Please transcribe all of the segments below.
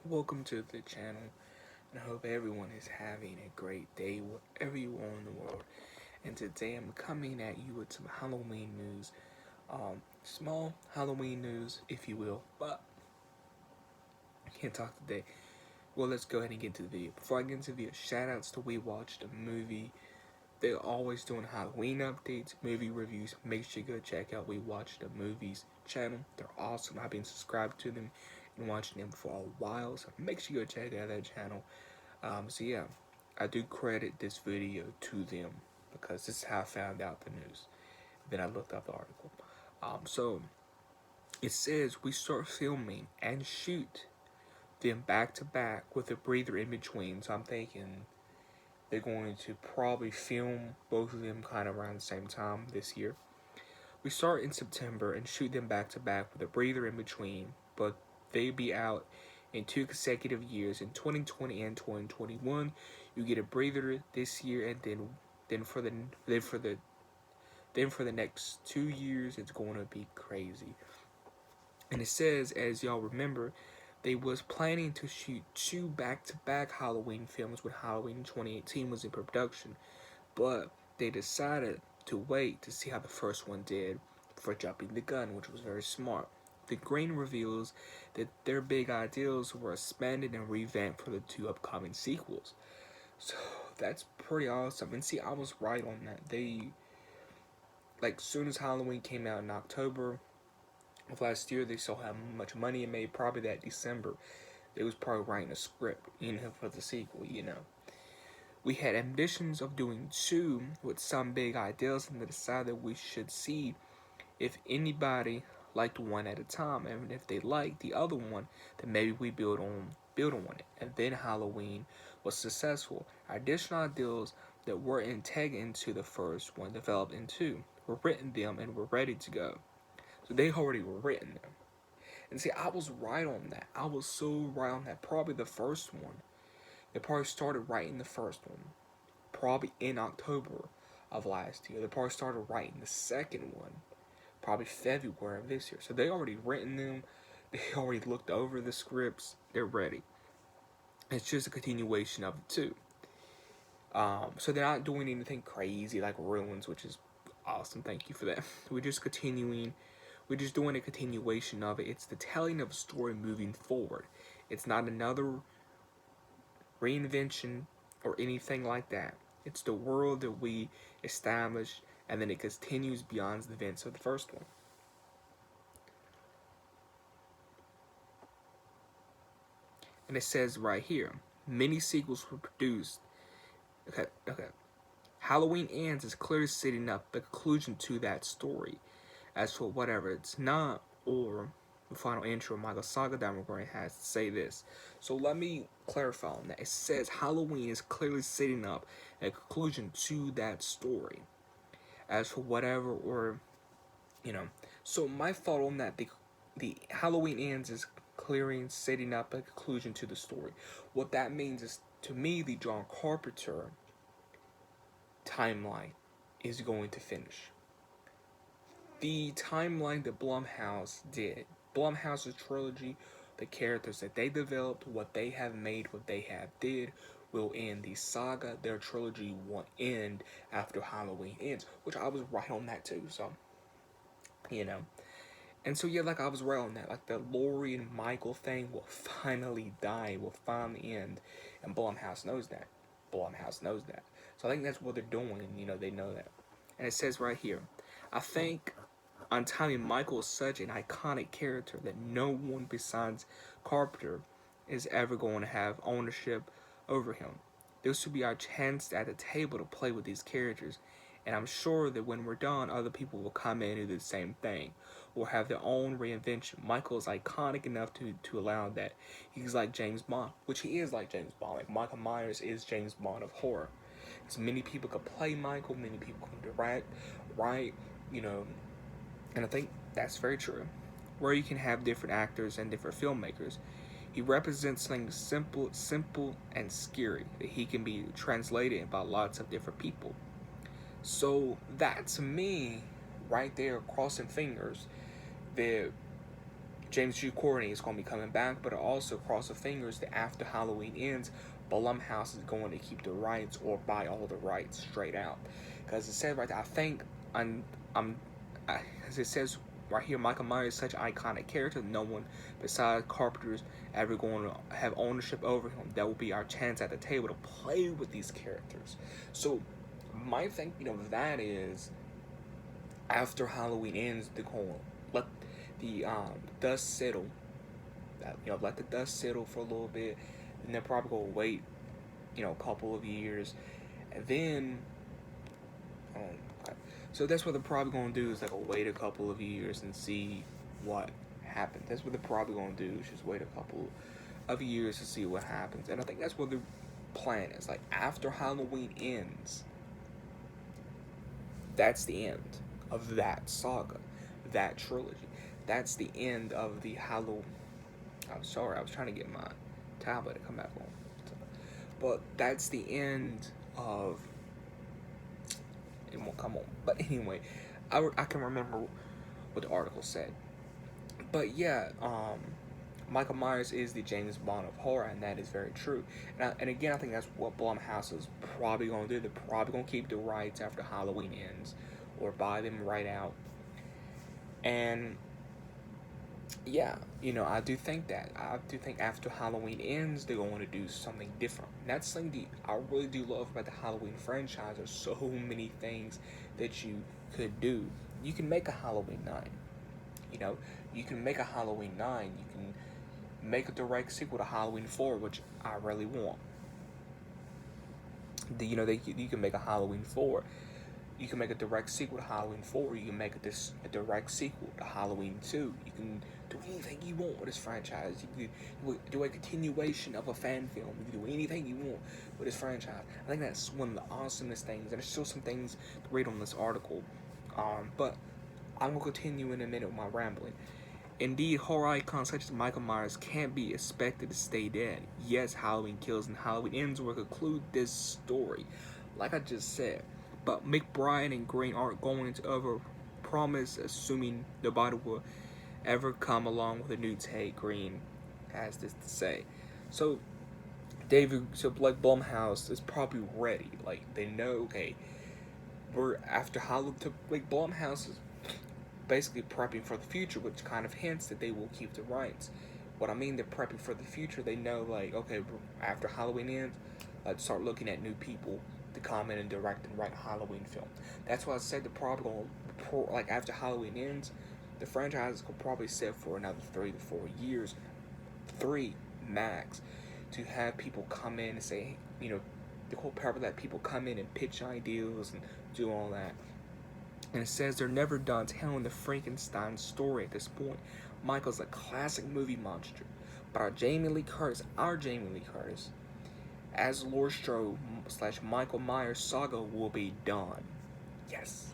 Welcome to the channel, and I hope everyone is having a great day wherever you are in the world. And today I'm coming at you with some Halloween news. Small Halloween news, if you will, but I can't talk today. Well, let's go ahead and get into the video. Before I get into the video, shout outs to We Watched a Movie. They're always doing Halloween updates, movie reviews. Make sure you go check out We Watched the Movies channel. They're awesome. I've been subscribed to them and watching them for a while, so make sure you go check out that channel. So yeah, I do credit this video to them because this is how I found out the news. Then I looked up the article. So it says we start filming and shoot them back to back with a breather in between. So I'm thinking they're going to probably film both of them kind of around the same time this year. We start in September and shoot them back to back with a breather in between, but they be out in 2 consecutive years in 2020 and 2021. You get a breather this year, and then for the next 2 years, it's going to be crazy. And it says, as y'all remember, they was planning to shoot 2 back-to-back Halloween films when Halloween 2018 was in production, but they decided to wait to see how the first one did before jumping the gun, which was very smart. The Green reveals that their big ideas were expanded and revamped for the 2 upcoming sequels. So that's pretty awesome. And see, I was right on that. They, like, soon as Halloween came out in October of last year, they saw how much money it made. Probably that December, they was probably writing a script, for the sequel. We had ambitions of doing 2 with some big ideas, and they decided we should see if anybody liked one at a time, and if they liked the other one, then maybe we build on it. And then Halloween was successful. Our additional ideas that were intagged into the first one developed into. We're written them and we're ready to go. So they already were written them. And see, I was right on that. I was so right on that. Probably the first one. They probably started writing the first one probably in October of last year. They probably started writing the second one probably February of this year. So they already written them. They already looked over the scripts. They're ready. It's just a continuation of the 2. So they're not doing anything crazy like ruins, which is awesome. Thank you for that. We're just continuing. We're just doing a continuation of it. It's the telling of a story moving forward. It's not another reinvention or anything like that. It's the world that we established, and then it continues beyond the events of the first one. And it says right here, many sequels were produced. Okay. Halloween Ends is clearly setting up the conclusion to that story. As for whatever it's not, or the final intro, Michael Saga Dameron has to say this. So let me clarify on that. It says Halloween is clearly setting up a conclusion to that story. As for whatever, or so my thought on that, the Halloween Ends is clearing, setting up a conclusion to the story. What that means is, to me, the John Carpenter timeline is going to finish. The timeline that Blumhouse did, Blumhouse's trilogy, the characters that they developed, what they have made, what they have did, will end. The saga, their trilogy, will end after Halloween ends, which I was right on that too. So, and so yeah, like I was right on that. Like the Laurie and Michael thing will finally die, will finally end, and Blumhouse knows that. Blumhouse knows that. So I think that's what they're doing, and they know that. And it says right here, I think Untimely Michael is such an iconic character that no one besides Carpenter is ever going to have ownership over him. This will be our chance at the table to play with these characters, and I'm sure that when we're done, other people will come in and do the same thing, or have their own reinvention. Michael is iconic enough to allow that. He's like James Bond, which he is like James Bond. Like Michael Myers is James Bond of horror. Because many people can play Michael, many people can direct, write, and I think that's very true. Where you can have different actors and different filmmakers. He represents something simple and scary that he can be translated by lots of different people. So that to me, right there, crossing fingers, that James G. Courtney is going to be coming back, but also cross the fingers that after Halloween ends, Blumhouse is going to keep the rights or buy all the rights straight out. Because it says right there, I think, as it says right here, Michael Myers is such an iconic character, no one besides Carpenter's ever going to have ownership over him. That will be our chance at the table to play with these characters. So, my thinking of that is, after Halloween ends, they're going to let the dust settle. Let the dust settle for a little bit, and they're probably gonna wait, a couple of years, and then, so that's what they're probably gonna do is like wait a couple of years and see what happens. That's what they're probably gonna do is just wait a couple of years to see what happens, and I think that's what the plan is. Like after Halloween ends, that's the end of that saga, that trilogy. That's the end of the Halloween. I'm sorry, I was trying to get my tablet to come back on. But that's the end of. It won't come on. But anyway, I can remember what the article said. But yeah, Michael Myers is the James Bond of horror, and that is very true. And again, I think that's what Blumhouse is probably going to do. They're probably going to keep the rights after Halloween ends, or buy them right out. And yeah, I do think that. I do think after Halloween ends, they're going to do something different. And that's something I really do love about the Halloween franchise. There's so many things that you could do. You can make a Halloween 9. You can make a Halloween 9. You can make a direct sequel to Halloween 4, which I really want. You can make a Halloween 4. You can make a direct sequel to Halloween 4. You can make a direct sequel to Halloween 2. You can do anything you want with this franchise. You can do a continuation of a fan film. You can do anything you want with this franchise. I think that's one of the awesomest things. And there's still some things to read on this article. But I'm going to continue in a minute with my rambling. Indeed, horror icons such as Michael Myers can't be expected to stay dead. Yes, Halloween Kills and Halloween Ends will conclude this story. Like I just said. But McBride and Green aren't going to ever promise, assuming nobody will ever come along with a new take. Green has this to say. So like Blumhouse is probably ready. Like they know, okay, we're after Halloween. Like Blumhouse is basically prepping for the future, which kind of hints that they will keep the rights. What I mean, they're prepping for the future. They know, like, okay, after Halloween ends, let's start looking at new people to come in and direct and write a Halloween film. That's why I said the probably going like after Halloween ends, the franchise could probably set for another 3 to 4 years, 3 max, to have people come in and say, the whole purpose that people come in and pitch ideas and do all that. And it says they're never done telling the Frankenstein story at this point. Michael's a classic movie monster, but our Jamie Lee Curtis, as Laurie Strode / Michael Myers saga will be done. Yes.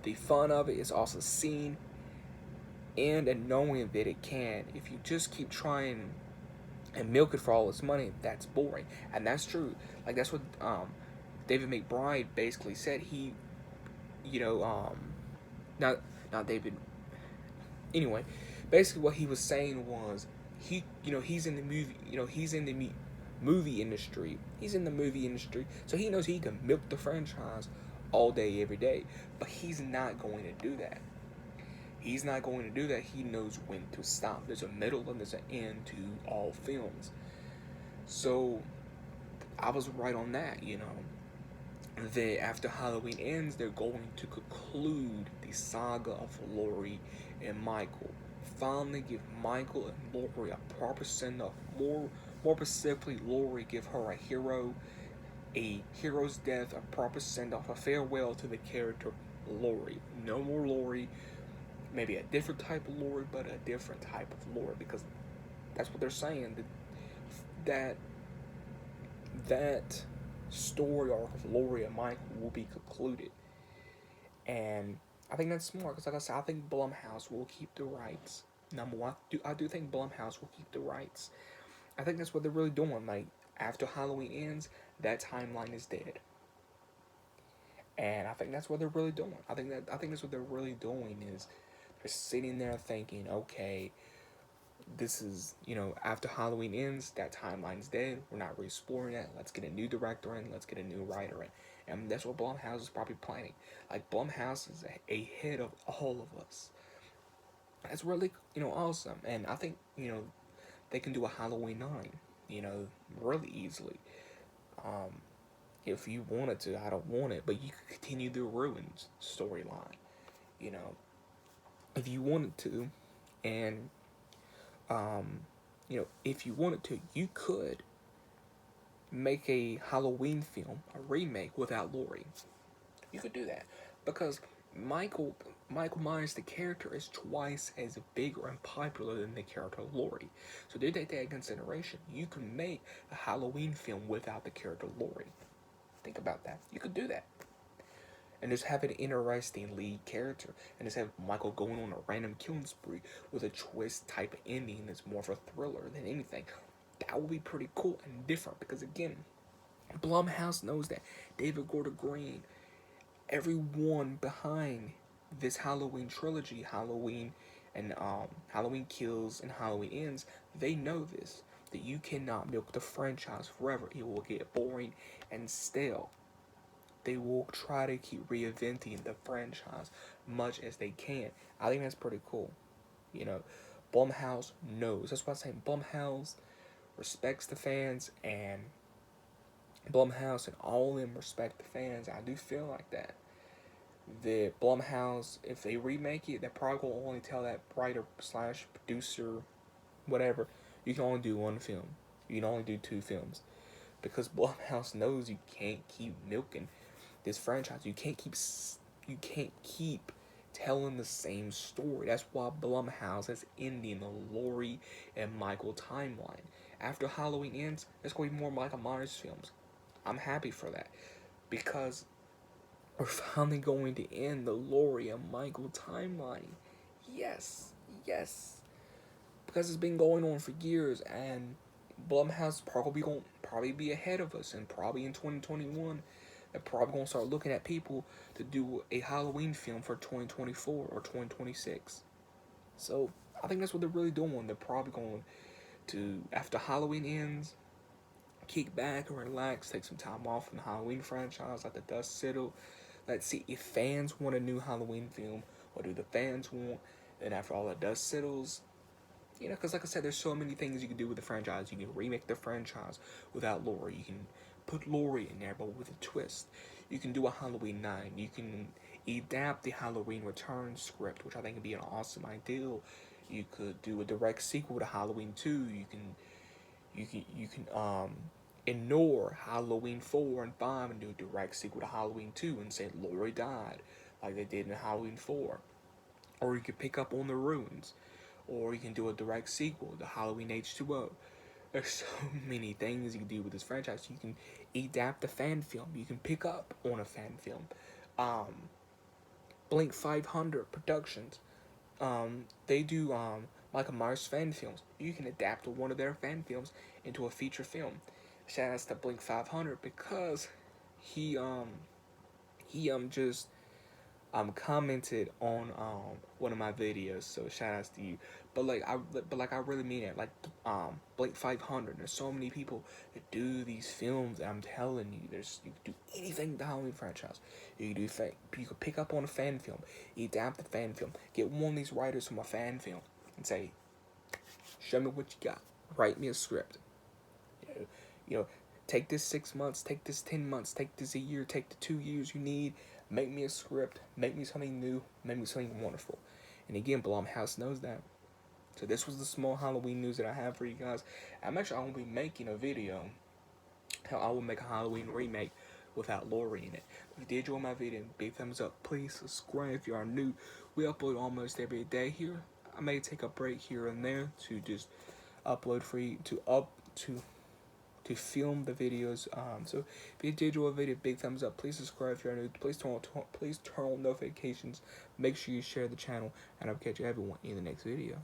The fun of it is also seen and knowing that it can. If you just keep trying and milk it for all its money, that's boring. And that's true. Like that's what David McBride basically said. He not David. Anyway, basically what he was saying was he's in the movie industry. He's in the movie industry, so he knows he can milk the franchise all day, every day. But he's not going to do that. He's not going to do that. He knows when to stop. There's a middle and there's an end to all films. So I was right on that, that after Halloween ends, they're going to conclude the saga of Laurie and Michael. Finally give Michael and Laurie a proper send-off. More specifically, Laurie give her a hero's death, a proper send-off, a farewell to the character Laurie. No more Laurie, maybe a different type of Laurie, but a different type of Laurie, because that's what they're saying, that story arc of Laurie and Michael will be concluded. And I think that's smart, because like I said, I think Blumhouse will keep the rights. Number one, I do think Blumhouse will keep the rights. I think that's what they're really doing. Like, after Halloween ends, that timeline is dead. And I think that's what they're really doing. I think that's what they're really doing is they're sitting there thinking, okay, this is, after Halloween ends, that timeline's dead. We're not re exploring that. Let's get a new director in. Let's get a new writer in. And that's what Blumhouse is probably planning. Like, Blumhouse is ahead of all of us. That's really, awesome. And I think, they can do a Halloween 9, really easily. Um, if you wanted to, I don't want it, but you could continue the Ruins storyline, you know, if you wanted to. And, um, if you wanted to, you could make a Halloween film, a remake without Laurie. You could do that because Michael Michael Myers, the character, is twice as bigger and popular than the character Laurie. So they take that into consideration. You can make a Halloween film without the character Laurie. Think about that. You could do that. And just have an interesting lead character. And just have Michael going on a random killing spree with a twist type of ending that's more of a thriller than anything. That would be pretty cool and different because, again, Blumhouse knows that. David Gordon Green, everyone behind this Halloween trilogy, Halloween and Halloween Kills and Halloween Ends, they know this. That you cannot milk the franchise forever. It will get boring and stale. They will try to keep reinventing the franchise much as they can. I think that's pretty cool. You know, Blumhouse knows. That's why I'm saying Blumhouse respects the fans, and Blumhouse and all of them respect the fans. I do feel like that. The Blumhouse, if they remake it, they're probably gonna only tell that writer slash producer, whatever, you can only do one film. You can only do 2 films. Because Blumhouse knows you can't keep milking this franchise. You can't keep telling the same story. That's why Blumhouse is ending the Laurie and Michael timeline. After Halloween ends, there's going to be more Michael Myers films. I'm happy for that because we're finally going to end the Laurie and Michael timeline. Yes, yes, because it's been going on for years, and Blumhouse probably be ahead of us, and probably in 2021 they're probably gonna start looking at people to do a Halloween film for 2024 or 2026. So I think that's what they're really doing. They're probably going to, after Halloween ends, kick back and relax, take some time off from the Halloween franchise, let the dust settle. Let's see if fans want a new Halloween film. What do the fans want? And after all the dust settles, because like I said, there's so many things you can do with the franchise. You can remake the franchise without Laurie. You can put Laurie in there, but with a twist. You can do a Halloween 9. You can adapt the Halloween Return script, which I think would be an awesome ideal. You could do a direct sequel to Halloween 2. You can ignore Halloween 4 and 5 and do a direct sequel to Halloween 2 and say Laurie died, like they did in Halloween 4. Or you could pick up on the ruins. Or you can do a direct sequel to Halloween H2O. There's so many things you can do with this franchise. You can adapt a fan film. You can pick up on a fan film. Blink 500 Productions. They do Michael Myers fan films. You can adapt one of their fan films into a feature film. Shout out to Blink 500 because he just commented on one of my videos, so shout outs to you. But I really mean it. Like Blink 500. There's so many people that do these films. And I'm telling you, you can do anything with the Halloween franchise. You can you can pick up on a fan film, adapt the fan film, get one of these writers from a fan film, and say, show me what you got. Write me a script. You know, take this 6 months, take this 10 months, take this a year, take the 2 years you need. Make me a script, make me something new, make me something wonderful. And again, Blumhouse knows that. So this was the small Halloween news that I have for you guys. I'm going to be making a video how I will make a Halloween remake without Laurie in it. If you did enjoy my video, big thumbs up. Please subscribe if you are new. We upload almost every day here. I may take a break here and there to just upload free to film the videos. So if you did enjoy the video, big thumbs up. Please subscribe if you're new. Please turn on notifications. Make sure you share the channel, and I'll catch everyone in the next video.